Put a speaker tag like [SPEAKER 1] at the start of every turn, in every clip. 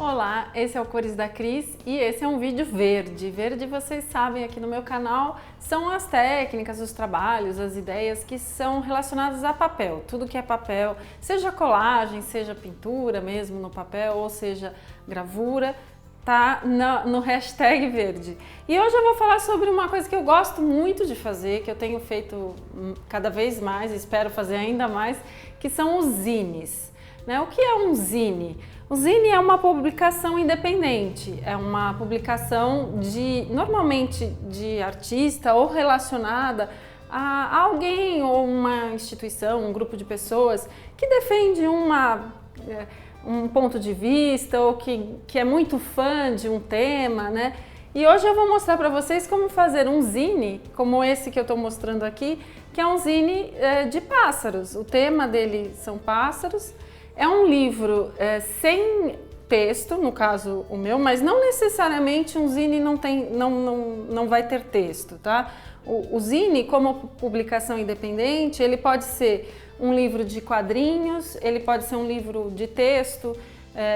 [SPEAKER 1] Olá, esse é o Cores da Cris e esse é um vídeo verde. Verde, vocês sabem, aqui no meu canal são as técnicas, os trabalhos, as ideias que são relacionadas a papel. Tudo que é papel, seja colagem, seja pintura mesmo no papel, ou seja gravura, tá no hashtag verde. E hoje eu vou falar sobre uma coisa que eu gosto muito de fazer, que eu tenho feito cada vez mais, espero fazer ainda mais, que são os zines. O que é um zine? O zine é uma publicação independente, é uma publicação normalmente de artista ou relacionada a alguém ou uma instituição, um grupo de pessoas que defende um ponto de vista ou que é muito fã de um tema, né? E hoje eu vou mostrar para vocês como fazer um zine, como esse que eu estou mostrando aqui, que é um zine de pássaros. O tema dele são pássaros. É um livro sem texto, no caso o meu, mas não necessariamente um zine não vai ter texto, tá? O zine, como publicação independente, ele pode ser um livro de quadrinhos, ele pode ser um livro de texto,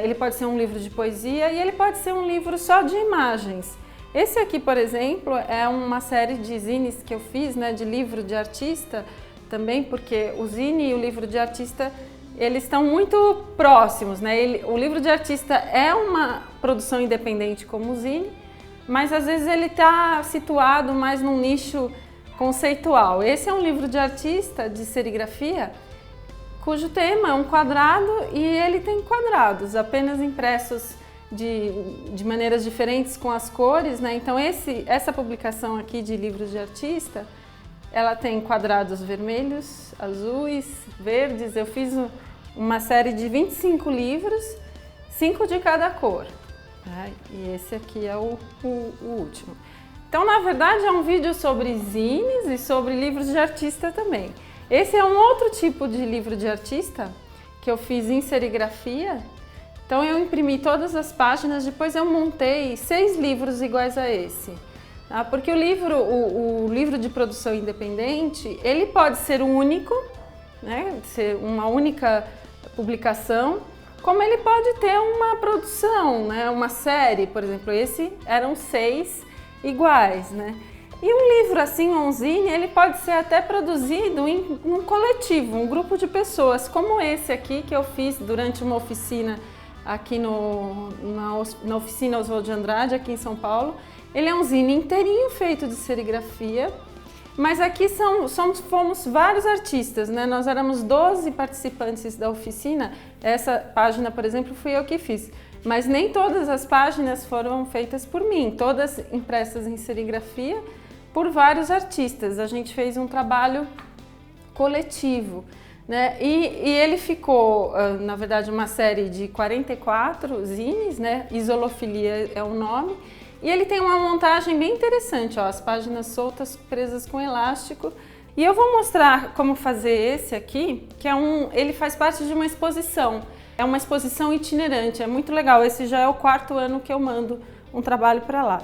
[SPEAKER 1] ele pode ser um livro de poesia e ele pode ser um livro só de imagens. Esse aqui, por exemplo, é uma série de zines que eu fiz, né, de livro de artista também, porque o zine e o livro de artista eles estão muito próximos, né? O livro de artista é uma produção independente como o zine, mas às vezes ele está situado mais num nicho conceitual. Esse é um livro de artista, de serigrafia, cujo tema é um quadrado e ele tem quadrados, apenas impressos de maneiras diferentes com as cores, né? Então essa publicação aqui de livros de artista, ela tem quadrados vermelhos, azuis, verdes. Eu fiz uma série de 25 livros, 5 de cada cor. Né? E esse aqui é o último. Então, na verdade, é um vídeo sobre zines e sobre livros de artista também. Esse é um outro tipo de livro de artista que eu fiz em serigrafia. Então, eu imprimi todas as páginas, depois eu montei 6 livros iguais a esse. Tá? Porque o livro de produção independente, ele pode ser único, né? Ser uma única publicação, como ele pode ter uma produção, né? Uma série, por exemplo, esse eram 6 iguais, né? E um livro assim, um zine, ele pode ser até produzido em um coletivo, um grupo de pessoas, como esse aqui que eu fiz durante uma oficina aqui na oficina Oswald de Andrade, aqui em São Paulo. Ele é um zine inteirinho feito de serigrafia, mas aqui fomos vários artistas, né? Nós éramos 12 participantes da oficina. Essa página, por exemplo, fui eu que fiz, mas nem todas as páginas foram feitas por mim, todas impressas em serigrafia por vários artistas. A gente fez um trabalho coletivo, né? E ele ficou, na verdade, uma série de 44 zines, né? Isolofilia é o nome. E ele tem uma montagem bem interessante, ó, as páginas soltas presas com elástico. E eu vou mostrar como fazer esse aqui, que ele faz parte de uma exposição. É uma exposição itinerante, é muito legal. Esse já é o 4º ano que eu mando um trabalho para lá.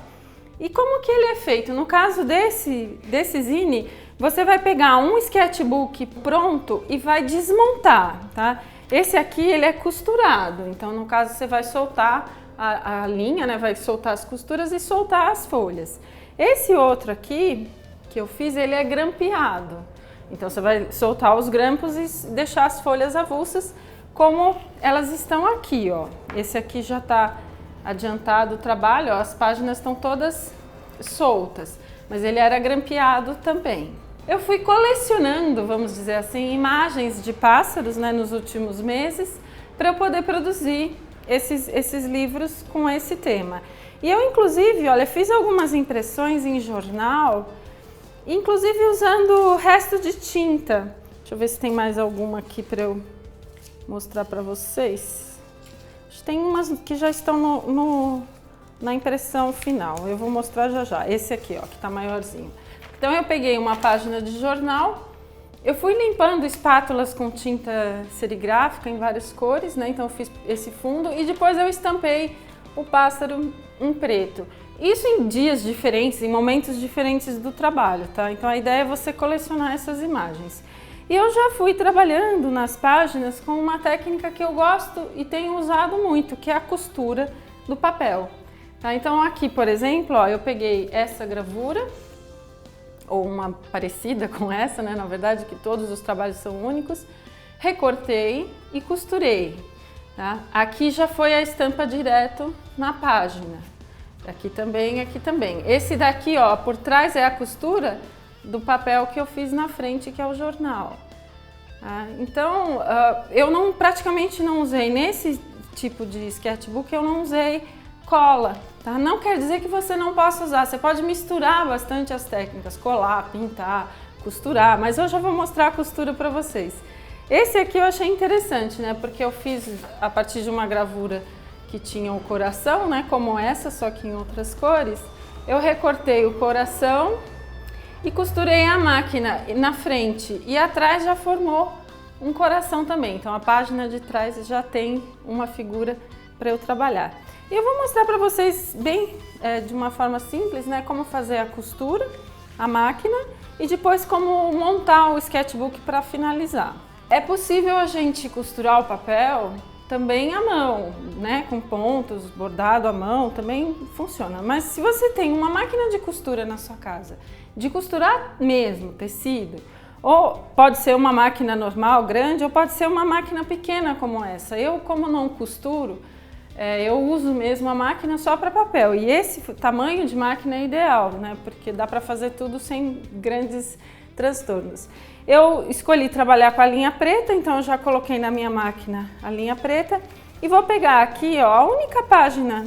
[SPEAKER 1] E como que ele é feito? No caso desse zine, você vai pegar um sketchbook pronto e vai desmontar, tá? Esse aqui, ele é costurado, então no caso você vai soltar a linha, né? Vai soltar as costuras e soltar as folhas. Esse outro aqui que eu fiz, ele é grampeado. Então você vai soltar os grampos e deixar as folhas avulsas como elas estão aqui, ó. Esse aqui já está adiantado o trabalho, ó, as páginas estão todas soltas, mas ele era grampeado também. Eu fui colecionando, vamos dizer assim, imagens de pássaros, né, nos últimos meses, para eu poder produzir esses livros com esse tema. E eu, inclusive, olha, fiz algumas impressões em jornal, inclusive usando o resto de tinta. Deixa eu ver se tem mais alguma aqui para eu mostrar para vocês. Acho que tem umas que já estão na impressão final. Eu vou mostrar já já. Esse aqui, ó, que está maiorzinho. Então eu peguei uma página de jornal. Eu fui limpando espátulas com tinta serigráfica em várias cores, né? Então eu fiz esse fundo e depois eu estampei o pássaro em preto. Isso em dias diferentes, em momentos diferentes do trabalho, tá? Então a ideia é você colecionar essas imagens. E eu já fui trabalhando nas páginas com uma técnica que eu gosto e tenho usado muito, que é a costura do papel. Tá? Então aqui, por exemplo, ó, eu peguei essa gravura, ou uma parecida com essa, né? Na verdade, que todos os trabalhos são únicos, recortei e costurei. Tá? Aqui já foi a estampa direto na página. Aqui também, aqui também. Esse daqui, ó, por trás é a costura do papel que eu fiz na frente, que é o jornal. Tá? Então, eu praticamente não usei, nesse tipo de sketchbook, eu não usei cola. Tá? Não quer dizer que você não possa usar, você pode misturar bastante as técnicas, colar, pintar, costurar, mas eu já vou mostrar a costura para vocês. Esse aqui eu achei interessante, né? Porque eu fiz a partir de uma gravura que tinha o coração, né? Como essa, só que em outras cores. Eu recortei o coração e costurei a máquina na frente e atrás já formou um coração também. Então a página de trás já tem uma figura para eu trabalhar. E eu vou mostrar para vocês bem, de uma forma simples, né? Como fazer a costura, a máquina e depois como montar o sketchbook para finalizar. É possível a gente costurar o papel também à mão, né? Com pontos, bordado à mão, também funciona. Mas se você tem uma máquina de costura na sua casa, de costurar mesmo tecido, ou pode ser uma máquina normal, grande, ou pode ser uma máquina pequena como essa. Eu, como não costuro, eu uso mesmo a máquina só para papel. E esse tamanho de máquina é ideal, né? Porque dá para fazer tudo sem grandes transtornos. Eu escolhi trabalhar com a linha preta, então eu já coloquei na minha máquina a linha preta e vou pegar aqui, ó, a única página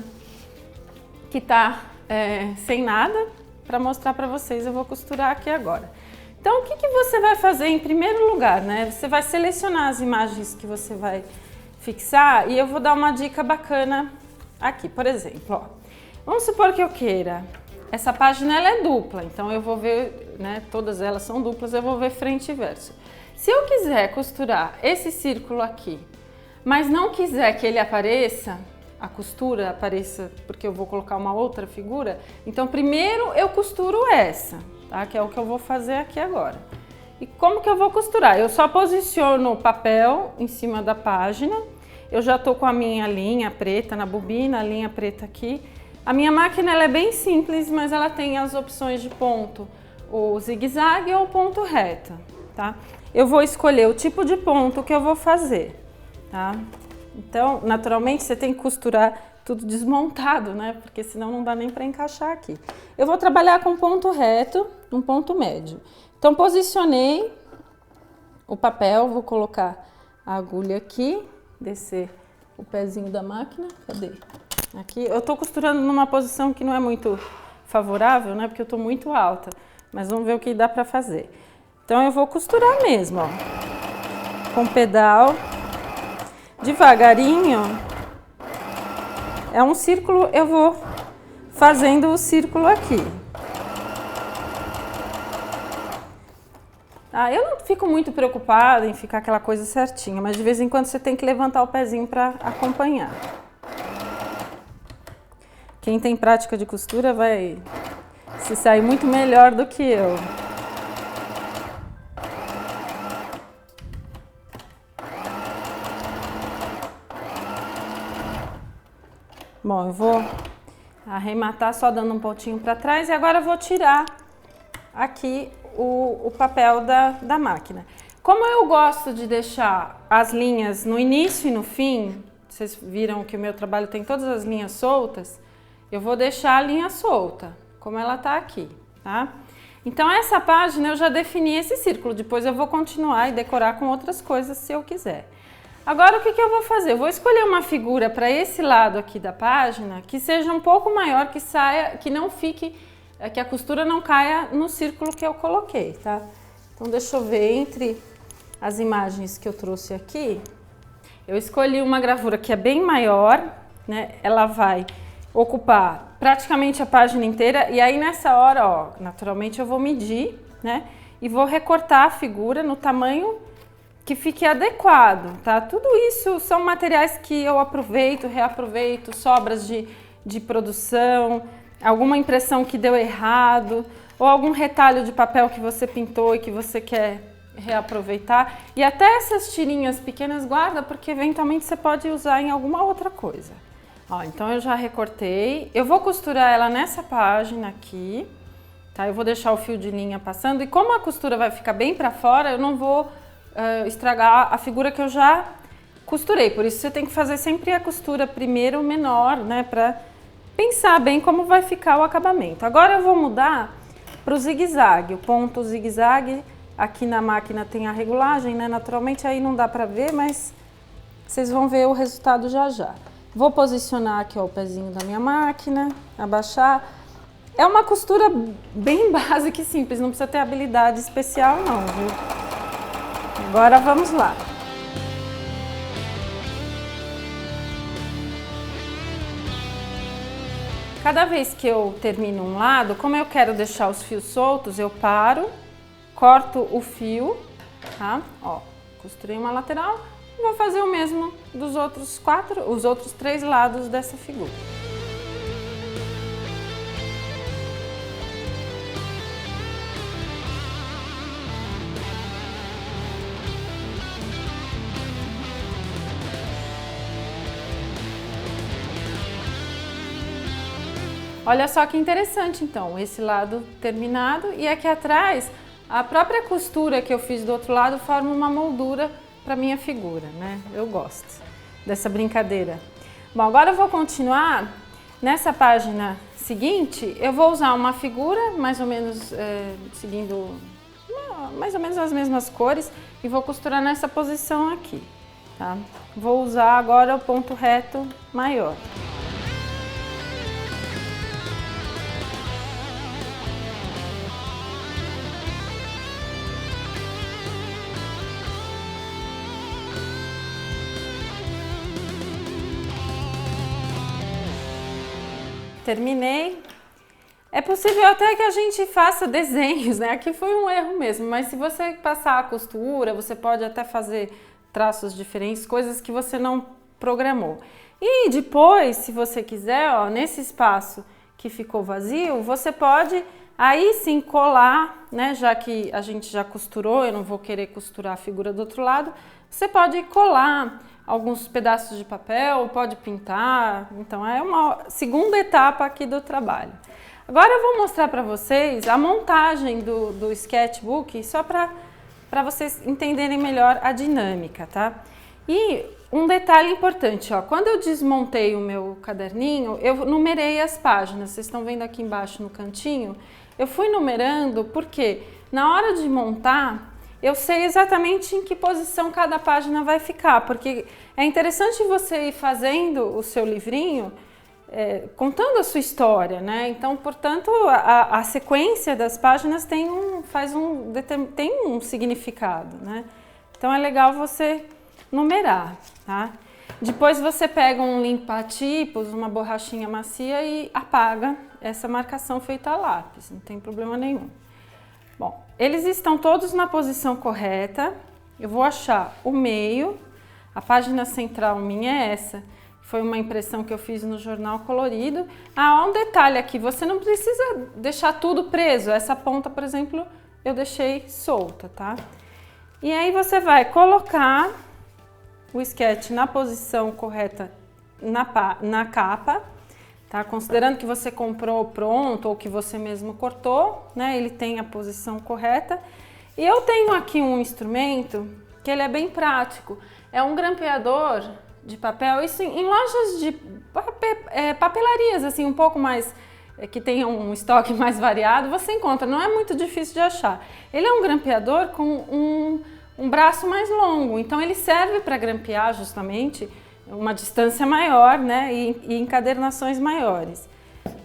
[SPEAKER 1] que tá sem nada para mostrar para vocês. Eu vou costurar aqui agora. Então, o que que você vai fazer em primeiro lugar, né? Você vai selecionar as imagens que você vai fixar e eu vou dar uma dica bacana aqui. Por exemplo, ó, vamos supor que eu queira. Essa página ela é dupla, então eu vou ver, né, todas elas são duplas, eu vou ver frente e verso. Se eu quiser costurar esse círculo aqui, mas não quiser que ele apareça, a costura apareça, porque eu vou colocar uma outra figura, então primeiro eu costuro essa, tá? Que é o que eu vou fazer aqui agora. E como que eu vou costurar? Eu só posiciono o papel em cima da página, eu já tô com a minha linha preta na bobina, a linha preta aqui. A minha máquina ela é bem simples, mas ela tem as opções de ponto, o zigue-zague ou o ponto reto, tá? Eu vou escolher o tipo de ponto que eu vou fazer, tá? Então, naturalmente, você tem que costurar tudo desmontado, né? Porque senão não dá nem para encaixar aqui. Eu vou trabalhar com ponto reto, um ponto médio. Então, posicionei o papel, vou colocar a agulha aqui, descer o pezinho da máquina, cadê? Aqui, eu tô costurando numa posição que não é muito favorável, né? Porque eu tô muito alta, mas vamos ver o que dá para fazer. Então, eu vou costurar mesmo, ó, com o pedal, devagarinho. É um círculo, eu vou fazendo o círculo aqui. Eu não fico muito preocupada em ficar aquela coisa certinha, mas de vez em quando você tem que levantar o pezinho para acompanhar. Quem tem prática de costura vai se sair muito melhor do que eu. Bom, eu vou arrematar só dando um pontinho para trás e agora eu vou tirar aqui o papel da máquina. Como eu gosto de deixar as linhas no início e no fim, vocês viram que o meu trabalho tem todas as linhas soltas, eu vou deixar a linha solta, como ela tá aqui, tá? Então essa página eu já defini esse círculo, depois eu vou continuar e decorar com outras coisas se eu quiser. Agora o que eu vou fazer? Eu vou escolher uma figura para esse lado aqui da página que seja um pouco maior, que saia, que não fique, que a costura não caia no círculo que eu coloquei, tá? Então deixa eu ver, entre as imagens que eu trouxe aqui, eu escolhi uma gravura que é bem maior, né? Ela vai ocupar praticamente a página inteira e aí nessa hora, ó, naturalmente eu vou medir, né? E vou recortar a figura no tamanho que fique adequado, tá? Tudo isso são materiais que eu aproveito, reaproveito, sobras de produção, alguma impressão que deu errado, ou algum retalho de papel que você pintou e que você quer reaproveitar. E até essas tirinhas pequenas guarda, porque eventualmente você pode usar em alguma outra coisa. Ó, então eu já recortei. Eu vou costurar ela nessa página aqui, tá? Eu vou deixar o fio de linha passando e como a costura vai ficar bem para fora, eu não vou estragar a figura que eu já costurei. Por isso você tem que fazer sempre a costura primeiro menor, né? Para pensar bem como vai ficar o acabamento. Agora eu vou mudar para o zigue-zague. O ponto zigue-zague, aqui na máquina tem a regulagem, né? Naturalmente aí não dá para ver, mas vocês vão ver o resultado já já. Vou posicionar aqui, ó, o pezinho da minha máquina, abaixar. É uma costura bem básica e simples, não precisa ter habilidade especial não, viu? Agora vamos lá. Cada vez que eu termino um lado, como eu quero deixar os fios soltos, eu paro, corto o fio, tá? Ó, costurei uma lateral e vou fazer o mesmo dos outros os outros 3 lados dessa figura. Olha só que interessante então, esse lado terminado e aqui atrás a própria costura que eu fiz do outro lado forma uma moldura para minha figura, né? Eu gosto dessa brincadeira. Bom, agora eu vou continuar nessa página seguinte, eu vou usar uma figura mais ou menos seguindo mais ou menos as mesmas cores e vou costurar nessa posição aqui, tá? Vou usar agora o ponto reto maior. Terminei. É possível até que a gente faça desenhos, né? Aqui foi um erro mesmo, mas se você passar a costura, você pode até fazer traços diferentes, coisas que você não programou. E depois, se você quiser, ó, nesse espaço que ficou vazio, você pode aí sim colar, né? Já que a gente já costurou, eu não vou querer costurar a figura do outro lado, você pode colar alguns pedaços de papel, pode pintar, então é uma segunda etapa aqui do trabalho. Agora eu vou mostrar para vocês a montagem do sketchbook, só para vocês entenderem melhor a dinâmica, tá? E um detalhe importante, ó, quando eu desmontei o meu caderninho, eu numerei as páginas, vocês estão vendo aqui embaixo no cantinho, eu fui numerando porque na hora de montar, eu sei exatamente em que posição cada página vai ficar, porque é interessante você ir fazendo o seu livrinho contando a sua história, né? Então, portanto, a sequência das páginas tem um significado, né? Então, é legal você numerar, tá? Depois você pega um limpa-tipos, uma borrachinha macia e apaga essa marcação feita a lápis, não tem problema nenhum. Bom, eles estão todos na posição correta. Eu vou achar o meio. A página central minha é essa. Foi uma impressão que eu fiz no jornal colorido. Ah, um detalhe aqui, você não precisa deixar tudo preso. Essa ponta, por exemplo, eu deixei solta, tá? E aí você vai colocar o sketch na posição correta na capa. Tá? Considerando que você comprou pronto ou que você mesmo cortou, né? Ele tem a posição correta. E eu tenho aqui um instrumento que ele é bem prático. É um grampeador de papel, isso em lojas de papelarias, assim, um pouco mais, que tenham um estoque mais variado, você encontra, não é muito difícil de achar. Ele é um grampeador com um braço mais longo, então ele serve para grampear justamente uma distância maior, né, e encadernações maiores.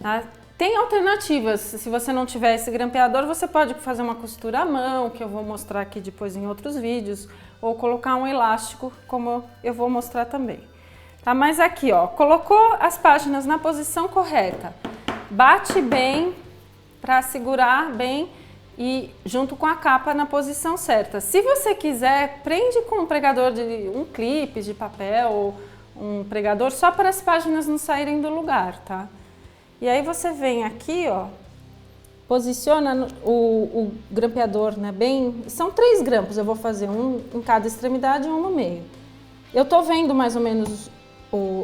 [SPEAKER 1] Tá? Tem alternativas, se você não tiver esse grampeador, você pode fazer uma costura à mão, que eu vou mostrar aqui depois em outros vídeos, ou colocar um elástico, como eu vou mostrar também. Tá? Mas aqui, ó, colocou as páginas na posição correta, bate bem para segurar bem e junto com a capa na posição certa. Se você quiser, prende com um pregador de um clipe de papel ou um pregador só para as páginas não saírem do lugar, tá? E aí você vem aqui, ó, posiciona o grampeador, né, bem... São 3 grampos, eu vou fazer um em cada extremidade e um no meio. Eu tô vendo mais ou menos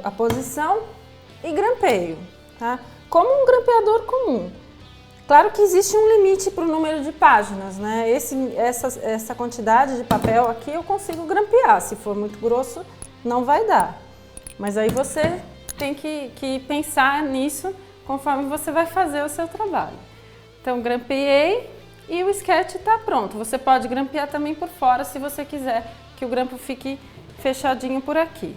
[SPEAKER 1] a posição e grampeio, tá? Como um grampeador comum. Claro que existe um limite para o número de páginas, né? Essa quantidade de papel aqui eu consigo grampear. Se for muito grosso, não vai dar. Mas aí você tem que pensar nisso conforme você vai fazer o seu trabalho. Então, grampeei e o sketch está pronto. Você pode grampear também por fora, se você quiser que o grampo fique fechadinho por aqui.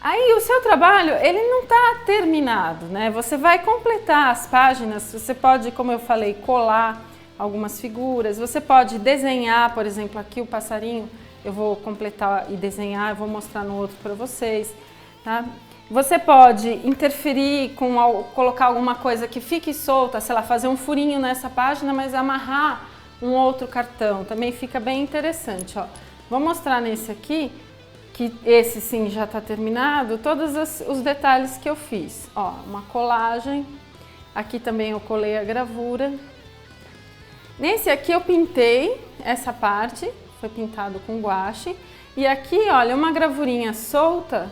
[SPEAKER 1] Aí o seu trabalho, ele não está terminado, né? Você vai completar as páginas, você pode, como eu falei, colar algumas figuras, você pode desenhar, por exemplo, aqui o passarinho, eu vou completar e desenhar, eu vou mostrar no outro para vocês, tá? Você pode interferir com colocar alguma coisa que fique solta, sei lá, fazer um furinho nessa página, mas amarrar um outro cartão, também fica bem interessante, ó. Vou mostrar nesse aqui, que esse sim já está terminado, todos os detalhes que eu fiz. Ó, uma colagem, aqui também eu colei a gravura. Nesse aqui eu pintei essa parte, foi pintado com guache. E aqui, olha, uma gravurinha solta,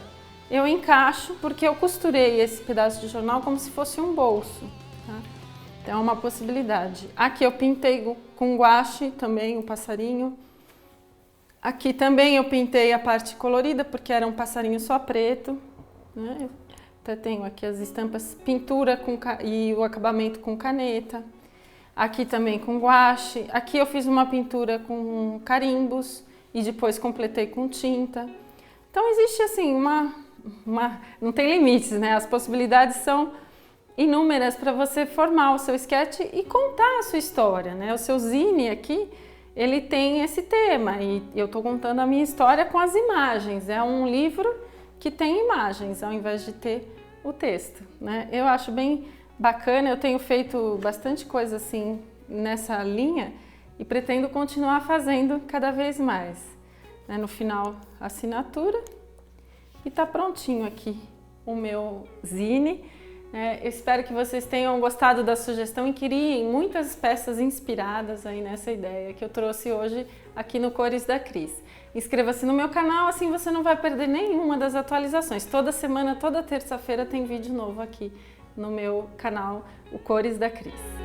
[SPEAKER 1] eu encaixo porque eu costurei esse pedaço de jornal como se fosse um bolso, tá? Então é uma possibilidade. Aqui eu pintei com guache também o passarinho. Aqui também eu pintei a parte colorida, porque era um passarinho só preto, né? Eu até tenho aqui as estampas, pintura e o acabamento com caneta. Aqui também com guache. Aqui eu fiz uma pintura com carimbos e depois completei com tinta. Então existe assim não tem limites, né? As possibilidades são inúmeras para você formar o seu sketch e contar a sua história, né? O seu zine aqui, ele tem esse tema e eu estou contando a minha história com as imagens. É um livro que tem imagens ao invés de ter o texto, né? Eu acho bem bacana, eu tenho feito bastante coisa assim nessa linha e pretendo continuar fazendo cada vez mais, né? No final, a assinatura e tá prontinho aqui o meu zine. Eu espero que vocês tenham gostado da sugestão e criem muitas peças inspiradas aí nessa ideia que eu trouxe hoje aqui no Cores da Cris. Inscreva-se no meu canal, assim você não vai perder nenhuma das atualizações. Toda semana, toda terça-feira tem vídeo novo aqui no meu canal, o Cores da Cris.